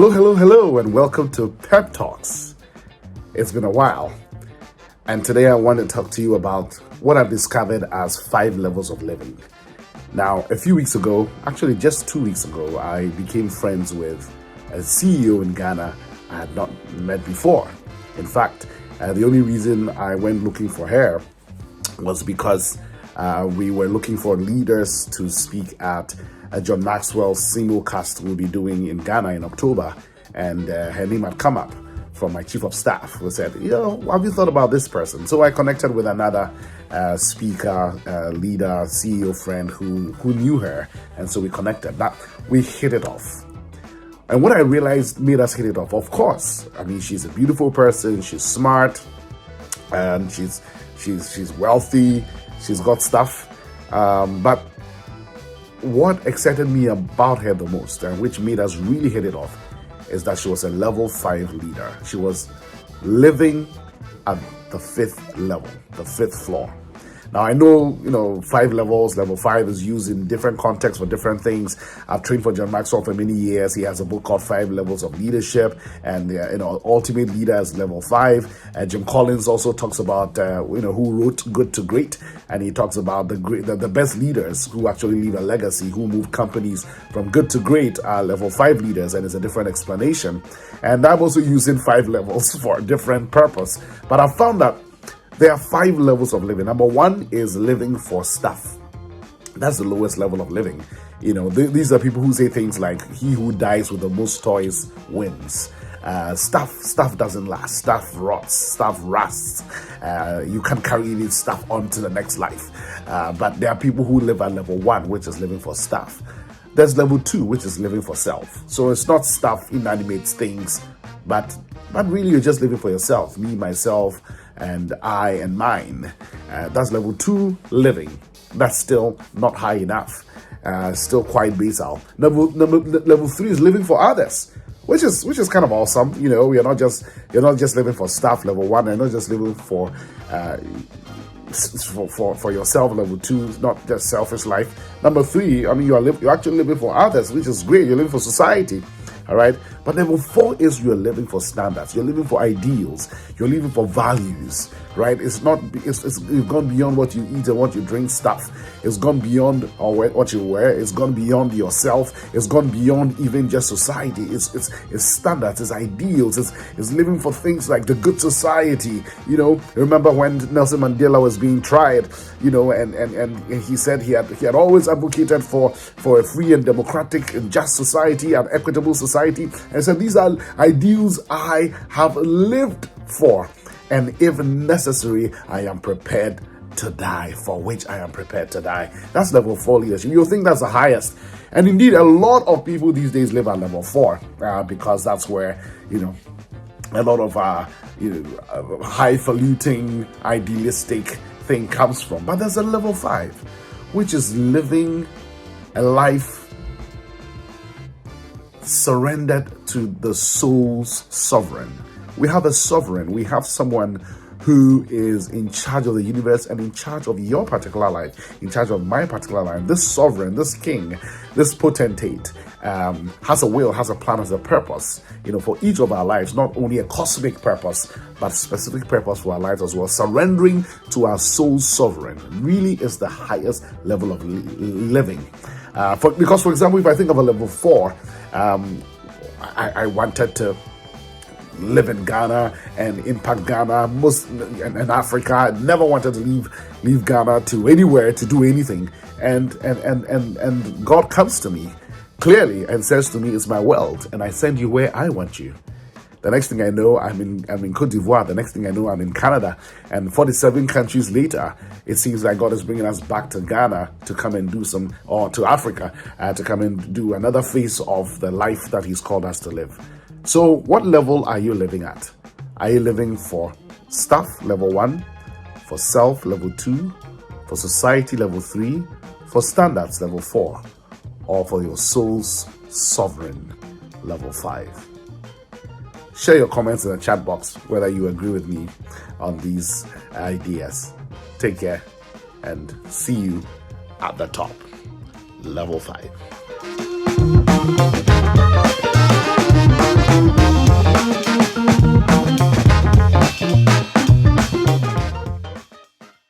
Hello, and welcome to Pep Talks. It's been a while, and today I want to talk to you about what I've discovered as 5 levels of living. Now, a few weeks ago, actually just 2 weeks ago, I became friends with a CEO in Ghana I had not met before. In fact, the only reason I went looking for her was because we were looking for leaders to speak at John Maxwell's simulcast we'll be doing in Ghana in October, and her name had come up from my chief of staff, who said, have you thought about this person? So I connected with another speaker, leader, CEO friend who knew her, and so we connected. That we hit it off. And what I realized made us hit it off, of course, I mean, she's a beautiful person, she's smart, and she's wealthy, she's got stuff, but what excited me about her the most, and which made us really hit it off, is that she was a level 5 leader. She was living at the 5th level, the 5th floor. Now, I know, 5 levels, level 5 is used in different contexts for different things. I've trained for John Maxwell for many years. He has a book called 5 Levels of Leadership, and, Ultimate Leader is level 5. Jim Collins also talks about, who wrote Good to Great, and he talks about the best leaders who actually leave a legacy, who move companies from good to great are level 5 leaders, and it's a different explanation. And I'm also using 5 levels for a different purpose. But I found that there are 5 levels of living. Number 1 is living for stuff. That's the lowest level of living. These are people who say things like, he who dies with the most toys wins. Stuff doesn't last. Stuff rots. Stuff rusts. You can carry this stuff on to the next life. But there are people who live at level 1, which is living for stuff. There's level 2, which is living for self. So it's not stuff, inanimate things, but really you're just living for yourself. Me, myself, and I and mine. That's level 2 living. That's still not high enough. Still quite basal. Level 3 is living for others, which is kind of awesome. You're not just living for stuff. Level 1, you're not just living for yourself. Level 2 is not just selfish life. Number 3, you're actually living for others, which is great. You're living for society. All right. But level 4 is you're living for standards. You're living for ideals. You're living for values, right? It's gone beyond what you eat and what you drink stuff. It's gone beyond what you wear. It's gone beyond yourself. It's gone beyond even just society. It's standards. It's ideals. It's living for things like the good society. Remember when Nelson Mandela was being tried, and he said he had always advocated for a free and democratic and just society and equitable society. And so these are ideals I have lived for. And if necessary, I am prepared to die, for which I am prepared to die. That's level 4 leadership. You'll think that's the highest. And indeed, a lot of people these days live at level 4 because that's where, a lot of highfalutin, idealistic thing comes from. But there's a level 5, which is living a life surrendered to the soul's sovereign. We have a sovereign. We have someone who is in charge of the universe and in charge of your particular life, in charge of my particular life. This sovereign, this king, this potentate has a will, has a plan, has a purpose, for each of our lives, not only a cosmic purpose, but specific purpose for our lives as well. Surrendering to our soul's sovereign really is the highest level of living. Because, for example, if I think of a level 4, I wanted to live in Ghana and impact Ghana, and Africa. I never wanted to leave Ghana to anywhere to do anything. And God comes to me clearly and says to me, it's my world, and I send you where I want you. The next thing I know, I'm in Cote d'Ivoire. The next thing I know, I'm in Canada. And 47 countries later, it seems like God is bringing us back to Ghana to come and do to Africa, to come and do another phase of the life that He's called us to live. So what level are you living at? Are you living for stuff, level 1, for self, level 2, for society, level 3, for standards, level 4, or for your soul's sovereign, level 5? Share your comments in the chat box whether you agree with me on these ideas. Take care and see you at the top, level 5.